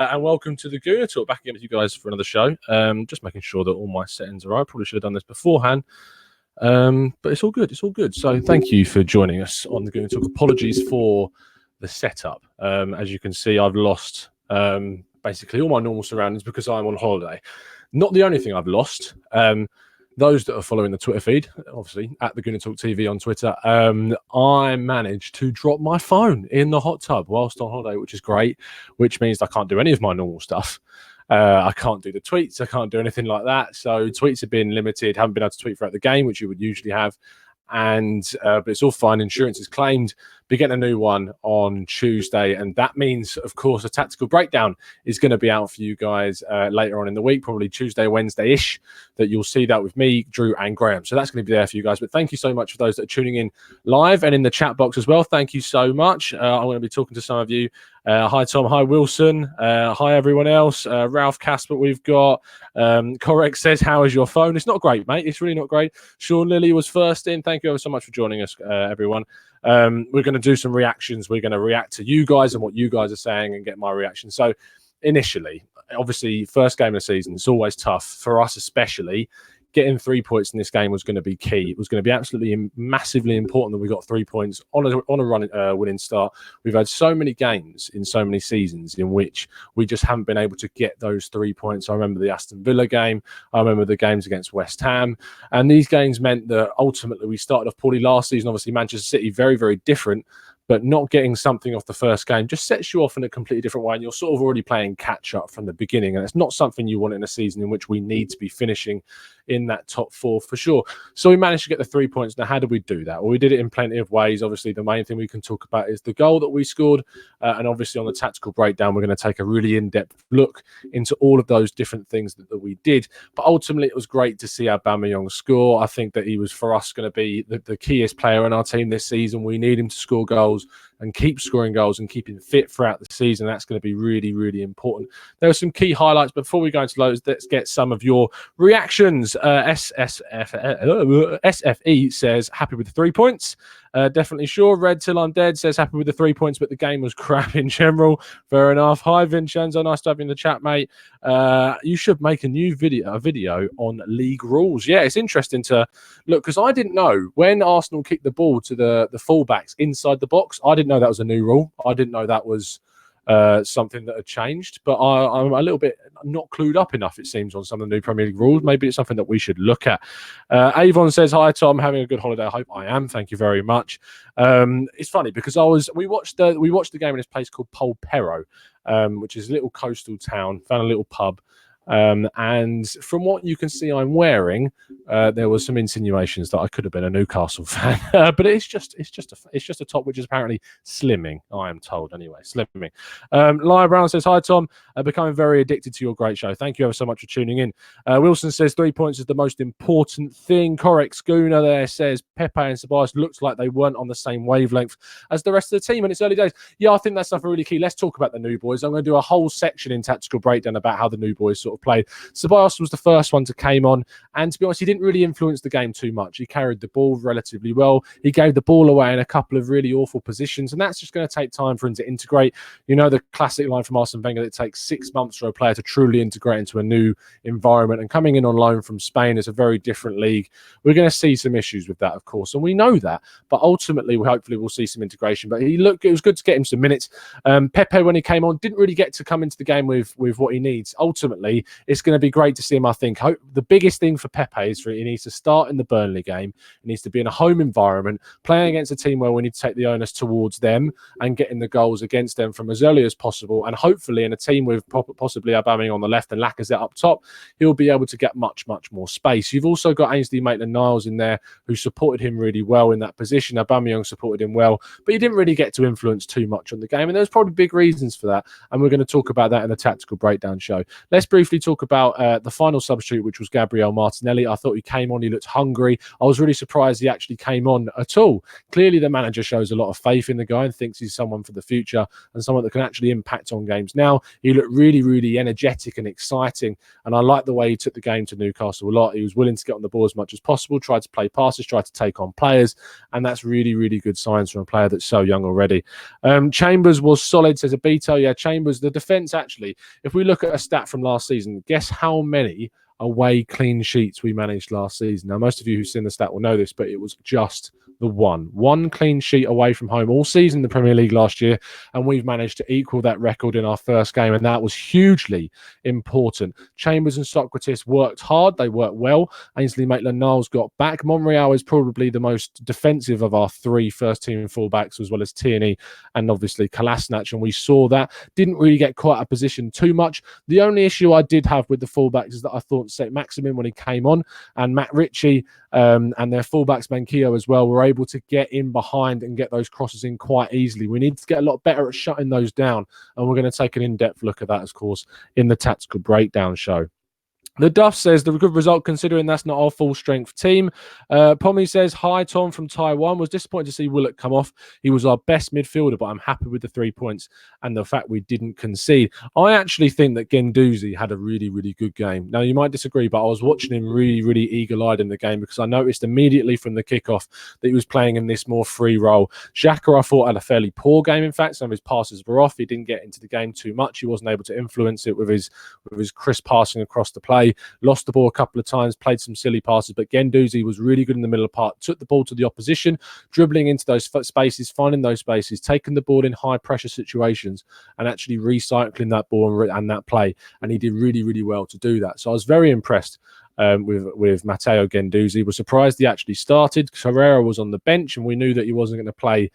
And welcome to the Gooner Talk. Back again with you guys for another show. Just making sure that all my settings are right. Probably should have done this beforehand. But it's all good. It's all good. So thank you for joining us on the Gooner Talk. Apologies for the setup. As you can see, I've lost basically all my normal surroundings because I'm on holiday. Not the only thing I've lost. Those that are following the Twitter feed, obviously, at the Gooner Talk TV on Twitter, I managed to drop my phone in the hot tub whilst on holiday, which is great, which means I can't do any of my normal stuff. I can't do the tweets. I can't do anything like that. So tweets have been limited. Haven't been able to tweet throughout the game, which you would usually have. But it's all fine. Insurance is claimed. Be getting a new one on Tuesday, and that means, of course, a tactical breakdown is going to be out for you guys later on in the week, probably Tuesday, Wednesday-ish. That you'll see that with me, Drew, and Graham. So that's going to be there for you guys. But thank you so much for those that are tuning in live and in the chat box as well. Thank you so much. I'm going to be talking to some of you. Hi, Tom. Hi, Wilson. Hi, everyone else. Ralph Casper, we've got. Correct says, how is your phone? It's not great, mate. It's really not great. Sean Lilly was first in. Thank you ever so much for joining us, everyone. We're going to do some reactions. We're going to react to you guys and what you guys are saying and get my reaction. So initially, obviously, first game of the season, it's always tough for us, especially. Getting 3 points in this game was going to be key. It was going to be absolutely massively important that we got 3 points on a winning start. We've had so many games in so many seasons in which we just haven't been able to get those 3 points. I remember the Aston Villa game. I remember the games against West Ham. And these games meant that ultimately we started off poorly last season. Obviously, Manchester City, very, very different. But not getting something off the first game just sets you off in a completely different way. And you're sort of already playing catch up from the beginning. And it's not something you want in a season in which we need to be finishing in that top four for sure. So we managed to get the 3 points. Now, how did we do that? Well, we did it in plenty of ways. Obviously, the main thing we can talk about is the goal that we scored. And obviously, on the tactical breakdown, we're going to take a really in-depth look into all of those different things that we did. But ultimately, it was great to see Aubameyang score. I think that he was, for us, going to be the keyest player in our team this season. We need him to score goals and keep scoring goals and keep him fit throughout the season. That's going to be really, really important. There are some key highlights. Before we go into those, let's get some of your reactions. SFE says, happy with the 3 points. Definitely sure. Red Till I'm Dead says, happy with the 3 points, but the game was crap in general. Fair enough. Hi, Vincenzo. Nice to have you in the chat, mate. You should make a new video on league rules. Yeah, it's interesting to look, because I didn't know when Arsenal kicked the ball to the fullbacks inside the box. I didn't know that was a new rule. I didn't know that was something that had changed, but I'm a little bit not clued up enough, it seems, on some of the new Premier League rules. Maybe it's something that we should look at. Avon says, hi, Tom, having a good holiday. I hope I am. Thank you very much. It's funny because we watched the game in this place called Polperro, which is a little coastal town, found a little pub. And from what you can see I'm wearing, there was some insinuations that I could have been a Newcastle fan, but it's just a top which is apparently slimming. I am told anyway, slimming. Lyra Brown says, hi Tom, becoming very addicted to your great show. Thank you ever so much for tuning in. Wilson says 3 points is the most important thing. Correct. Schooner there says Pepe and Ceballos looks like they weren't on the same wavelength as the rest of the team in its early days. Yeah, I think that's something really key. Let's talk about the new boys. I'm going to do a whole section in tactical breakdown about how the new boys sort of played. Ceballos was the first one to came on, and to be honest, he didn't really influence the game too much. He carried the ball relatively well. He gave the ball away in a couple of really awful positions, and that's just going to take time for him to integrate. You know, the classic line from Arsene Wenger that it takes 6 months for a player to truly integrate into a new environment, and coming in on loan from Spain is a very different league. We're going to see some issues with that, of course, and we know that, but ultimately, hopefully we'll see some integration. But it was good to get him some minutes. Pepe, when he came on, didn't really get to come into the game with what he needs. Ultimately, it's going to be great to see him, I think. The biggest thing for Pepe is he needs to start in the Burnley game. He needs to be in a home environment, playing against a team where we need to take the onus towards them and getting the goals against them from as early as possible. And hopefully in a team with possibly Aubameyang on the left and Lacazette up top, he'll be able to get much, much more space. You've also got Ainsley Maitland-Niles in there who supported him really well in that position. Aubameyang supported him well, but he didn't really get to influence too much on the game. And there's probably big reasons for that. And we're going to talk about that in the tactical breakdown show. Let's briefly briefly talk about the final substitute, which was Gabriel Martinelli. I thought he came on, he looked hungry. I was really surprised he actually came on at all. Clearly, the manager shows a lot of faith in the guy and thinks he's someone for the future and someone that can actually impact on games. Now, he looked really, really energetic and exciting, and I like the way he took the game to Newcastle a lot. He was willing to get on the ball as much as possible, tried to play passes, tried to take on players, and that's really, really good signs from a player that's so young already. Chambers was solid, says Abito. Yeah, Chambers, the defence actually, if we look at a stat from last season, guess how many away clean sheets we managed last season. Now, most of you who've seen the stat will know this, but it was just the one clean sheet away from home all season in the Premier League last year, and we've managed to equal that record in our first game, and that was hugely important. Chambers and Socrates worked hard, they worked well. Ainsley Maitland-Niles got back. Monreal is probably the most defensive of our three first-team fullbacks, as well as Tierney and obviously Kolasinac, and we saw that. Didn't really get quite a position too much. The only issue I did have with the fullbacks is that I thought St. Maximin, when he came on, and Matt Ritchie and their fullbacks, Manquillo as well, were able to get in behind and get those crosses in quite easily. We need to get a lot better at shutting those down, and we're going to take an in-depth look at that, of course, in the Tactical Breakdown show. The Duff says the good result considering that's not our full strength team. Pommy says, hi, Tom from Taiwan. Was disappointed to see Willock come off. He was our best midfielder, but I'm happy with the 3 points and the fact we didn't concede. I actually think that Guendouzi had a really, really good game. Now, you might disagree, but I was watching him really, really eagle-eyed in the game because I noticed immediately from the kickoff that he was playing in this more free role. Xhaka, I thought, had a fairly poor game, in fact. Some of his passes were off. He didn't get into the game too much. He wasn't able to influence it with his crisp passing across the play. Lost the ball a couple of times, played some silly passes, but Guendouzi was really good in the middle of the park, took the ball to the opposition, dribbling into those spaces, finding those spaces, taking the ball in high pressure situations and actually recycling that ball and that play. And he did really, really well to do that. So I was very impressed with Matteo Guendouzi. Was surprised he actually started. Herrera was on the bench, and we knew that he wasn't going to play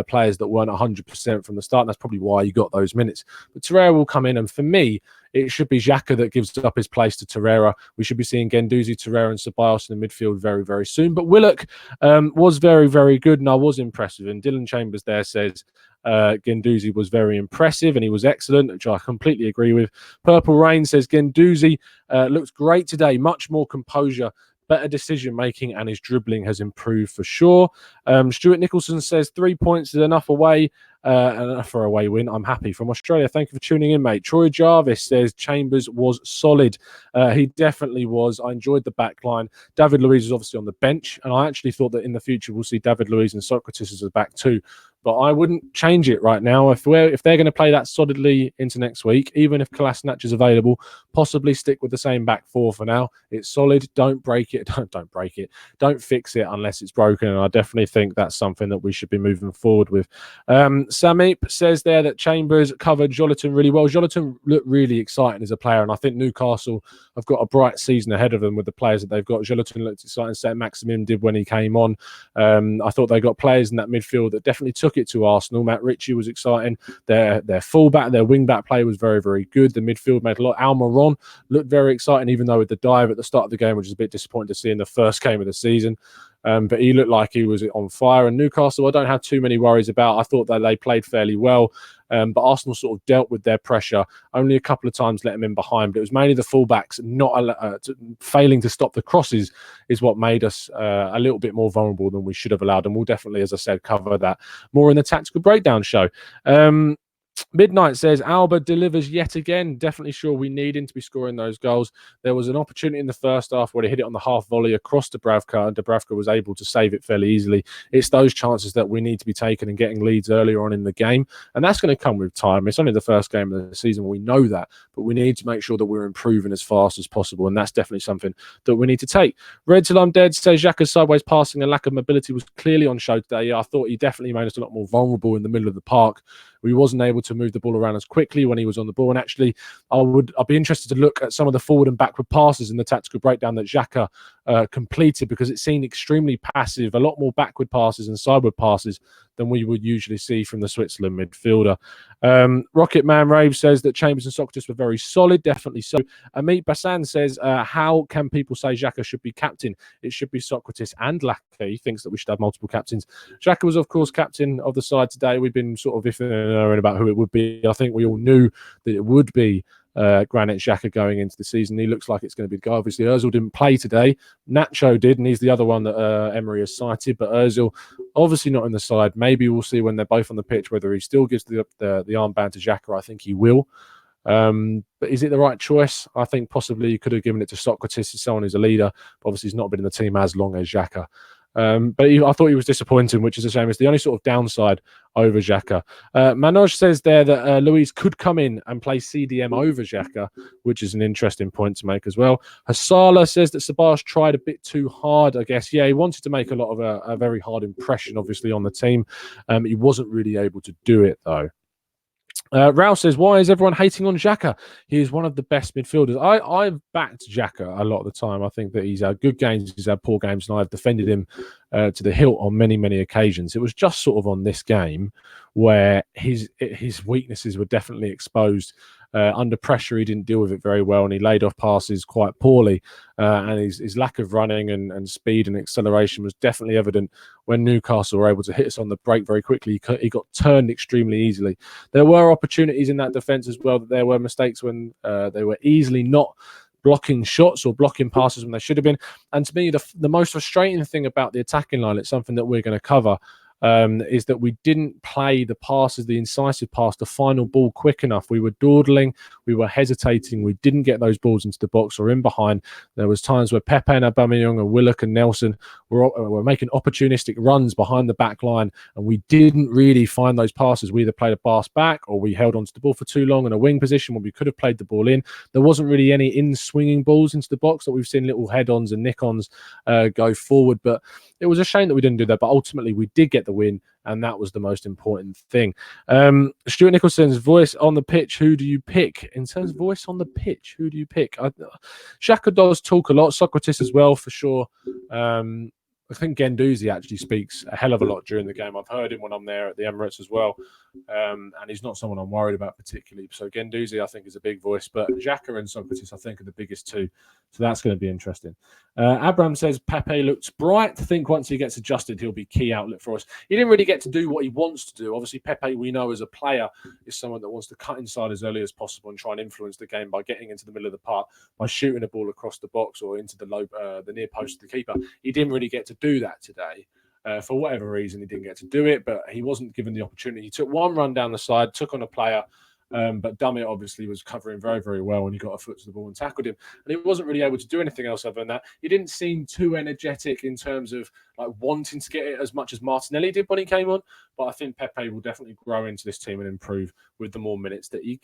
players that weren't 100% from the start. And that's probably why he got those minutes. But Torreira will come in, and for me, it should be Xhaka that gives up his place to Torreira. We should be seeing Guendouzi, Torreira, and Ceballos in the midfield very, very soon. But Willock was very, very good, and I was impressed with him. Dylan Chambers there says Guendouzi was very impressive and he was excellent, which I completely agree with. Purple Rain says Guendouzi looks great today, much more composure, better decision making, and his dribbling has improved for sure. Stuart Nicholson says 3 points is enough away. Enough for a away win. I'm happy. From Australia, thank you for tuning in, mate. Troy Jarvis says Chambers was solid. He definitely was. I enjoyed the back line. David Luiz was obviously on the bench, and I actually thought that in the future we'll see David Luiz and Socrates as a back too. But I wouldn't change it right now. If they're going to play that solidly into next week, even if Kolasinac is available, possibly stick with the same back four for now. It's solid. Don't break it. Don't break it. Don't fix it unless it's broken. And I definitely think that's something that we should be moving forward with. Samip says there that Chambers covered Joleton really well. Joleton looked really exciting as a player, and I think Newcastle have got a bright season ahead of them with the players that they've got. Joleton looked exciting. St. Maximin did when he came on. I thought they got players in that midfield that definitely took it to Arsenal. Matt Ritchie was exciting. Their fullback, their wing-back play was very, very good. The midfield made a lot. Almiron looked very exciting, even though with the dive at the start of the game, which is a bit disappointing to see in the first game of the season. But he looked like he was on fire. And Newcastle, I don't have too many worries about. I thought that they played fairly well. But Arsenal sort of dealt with their pressure. Only a couple of times let them in behind. But it was mainly the fullbacks failing to stop the crosses is what made us a little bit more vulnerable than we should have allowed. And we'll definitely, as I said, cover that more in the Tactical Breakdown show. Midnight says Alba delivers yet again. Definitely sure we need him to be scoring those goals. There was an opportunity in the first half where he hit it on the half volley across Dubravka, and Dubravka was able to save it fairly easily. It's those chances that we need to be taking and getting leads earlier on in the game, and that's going to come with time. It's only the first game of the season, we know that, but we need to make sure that we're improving as fast as possible, and that's definitely something that we need to take. Red Till I'm Dead says Xhaka's sideways passing and lack of mobility was clearly on show today. Yeah, I thought he definitely made us a lot more vulnerable in the middle of the park. We wasn't able to move the ball around as quickly when he was on the ball. And actually, I'd be interested to look at some of the forward and backward passes in the Tactical Breakdown that Xhaka completed, because it seemed extremely passive, a lot more backward passes and sideward passes than we would usually see from the Switzerland midfielder. Rocket Man Rave says that Chambers and Socrates were very solid, definitely so. Amit Bassan says, how can people say Xhaka should be captain? It should be Socrates and Laka. He thinks that we should have multiple captains. Xhaka was, of course, captain of the side today. We've been sort of iffing and erring about who it would be. I think we all knew that it would be Granit Xhaka going into the season. He looks like it's going to be the guy. Obviously, Ozil didn't play today. Nacho did, and he's the other one that Emery has cited. But Ozil, obviously not in the side. Maybe we'll see when they're both on the pitch whether he still gives the armband to Xhaka. I think he will. But is it the right choice? I think possibly you could have given it to Socrates, someone who's a leader. But obviously, he's not been in the team as long as Xhaka. But I thought he was disappointing, which is a shame. It's the only sort of downside over Xhaka. Manoj says there that Luis could come in and play CDM over Xhaka, which is an interesting point to make as well. Hasala says that Sabas tried a bit too hard, I guess. Yeah, he wanted to make a lot of a very hard impression, obviously, on the team. He wasn't really able to do it, though. Rao says, why is everyone hating on Xhaka? He is one of the best midfielders. I've backed Xhaka a lot of the time. I think that he's had good games, he's had poor games, and I've defended him to the hilt on many, many occasions. It was just sort of on this game where his weaknesses were definitely exposed. Under pressure, he didn't deal with it very well, and he laid off passes quite poorly. And his lack of running and speed and acceleration was definitely evident when Newcastle were able to hit us on the break very quickly. He got turned extremely easily. There were opportunities in that defence as well. That there were mistakes when they were easily not blocking shots or blocking passes when they should have been. And to me, the most frustrating thing about the attacking line, it's something that we're going to cover, is that we didn't play the passes, the incisive pass, the final ball quick enough. We were dawdling, we were hesitating, we didn't get those balls into the box or in behind. There was times where Pepe and Aubameyang and Willock and Nelson were making opportunistic runs behind the back line, and we didn't really find those passes. We either played a pass back or we held onto the ball for too long in a wing position when we could have played the ball in. There wasn't really any in-swinging balls into the box that we've seen little head-ons and nick-ons go forward, but it was a shame that we didn't do that, but ultimately we did get the win, and that was the most important thing. Stuart Nicholson's voice on the pitch, who do you pick? In terms of voice on the pitch, who do you pick? Xhaka does talk a lot, Socrates as well, for sure. I think Guendouzi actually speaks a hell of a lot during the game. I've heard him when I'm there at the Emirates as well. And he's not someone I'm worried about particularly. So Guendouzi, I think, is a big voice. But Xhaka and Socrates, I think, are the biggest two. So that's going to be interesting. Abram says, Pepe looks bright. I think once he gets adjusted, he'll be key outlet for us. He didn't really get to do what he wants to do. Obviously, Pepe, we know as a player, is someone that wants to cut inside as early as possible and try and influence the game by getting into the middle of the park, by shooting a ball across the box or into the near post of the keeper. He didn't really get to do that today. For whatever reason, he didn't get to do it, but he wasn't given the opportunity. He took one run down the side, took on a player, but Dummett obviously was covering very, very well when he got a foot to the ball and tackled him. And he wasn't really able to do anything else other than that. He didn't seem too energetic in terms of like wanting to get it as much as Martinelli did when he came on. But I think Pepe will definitely grow into this team and improve with the more minutes that he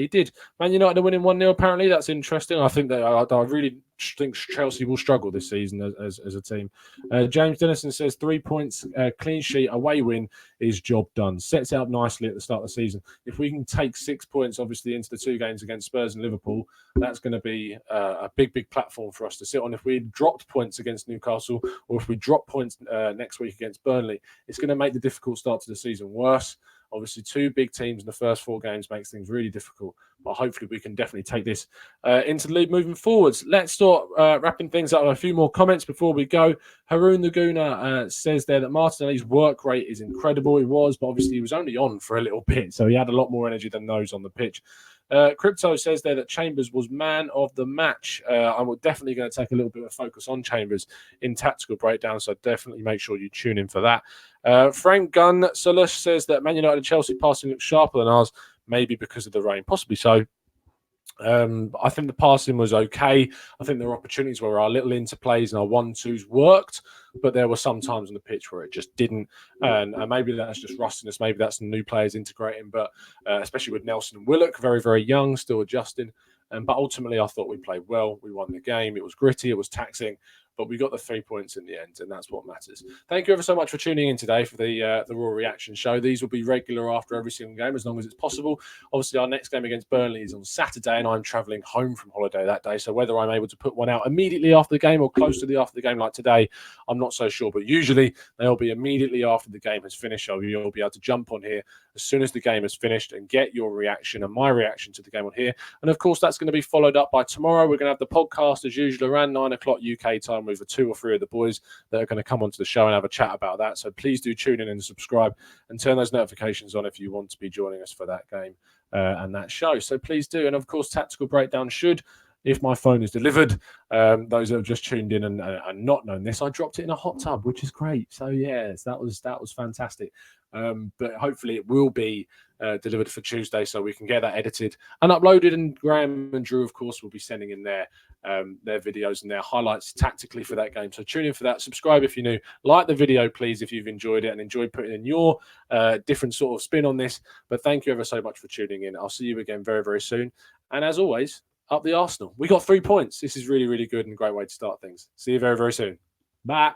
did. Man United are winning 1-0 apparently. That's interesting. I think that I really think Chelsea will struggle this season as a team. James Dennison says 3 points, clean sheet, away win is job done. Sets out nicely at the start of the season. If we can take 6 points, obviously, into the 2 games against Spurs and Liverpool, that's going to be a big, big platform for us to sit on. If we dropped points against Newcastle or if we drop points next week against Burnley, it's going to make the difficult start to the season worse. Obviously, 2 big teams in the first 4 games makes things really difficult. But hopefully we can definitely take this into the lead moving forwards. Let's start wrapping things up with a few more comments before we go. Haroon the Gooner says there that Martinelli's work rate is incredible. He was, but obviously he was only on for a little bit, so he had a lot more energy than those on the pitch. Crypto says there that Chambers was man of the match. I'm definitely going to take a little bit of focus on Chambers in tactical breakdown, so definitely make sure you tune in for that. Frank Gunn Solus says that Man United and Chelsea passing looks sharper than ours, maybe because of the rain, possibly so. I think the passing was okay. I think there were opportunities where our little interplays and our 1-2s worked, but there were some times on the pitch where it just didn't. And maybe that's just rustiness. Maybe that's the new players integrating, but especially with Nelson and Willock, very, very young, still adjusting. But ultimately, I thought we played well. We won the game. It was gritty. It was taxing. But we got the 3 points in the end, and that's what matters. Thank you ever so much for tuning in today for the Raw Reaction Show. These will be regular after every single game, as long as it's possible. Obviously, our next game against Burnley is on Saturday, and I'm travelling home from holiday that day. So whether I'm able to put one out immediately after the game or close to after the game like today, I'm not so sure. But usually, they'll be immediately after the game has finished. So you'll be able to jump on here as soon as the game is finished and get your reaction and my reaction to the game on here. And of course, that's going to be followed up by tomorrow. We're going to have the podcast as usual around 9 o'clock UK time with 2 or 3 of the boys that are going to come onto the show and have a chat about that. So please do tune in and subscribe and turn those notifications on if you want to be joining us for that game and that show. So please do. And of course, Tactical Breakdown should, if my phone is delivered, those that have just tuned in and not known this, I dropped it in a hot tub, which is great. So yes, that was fantastic. But hopefully it will be delivered for Tuesday, so we can get that edited and uploaded. And Graham and Drew, of course, will be sending in their videos and their highlights tactically for that game. So tune in for that. Subscribe if you're new. Like the video, please, if you've enjoyed it and enjoyed putting in your different sort of spin on this. But thank you ever so much for tuning in. I'll see you again very, very soon. And as always, up the Arsenal. We got 3 points. This is really, really good and a great way to start things. See you very, very soon. Bye.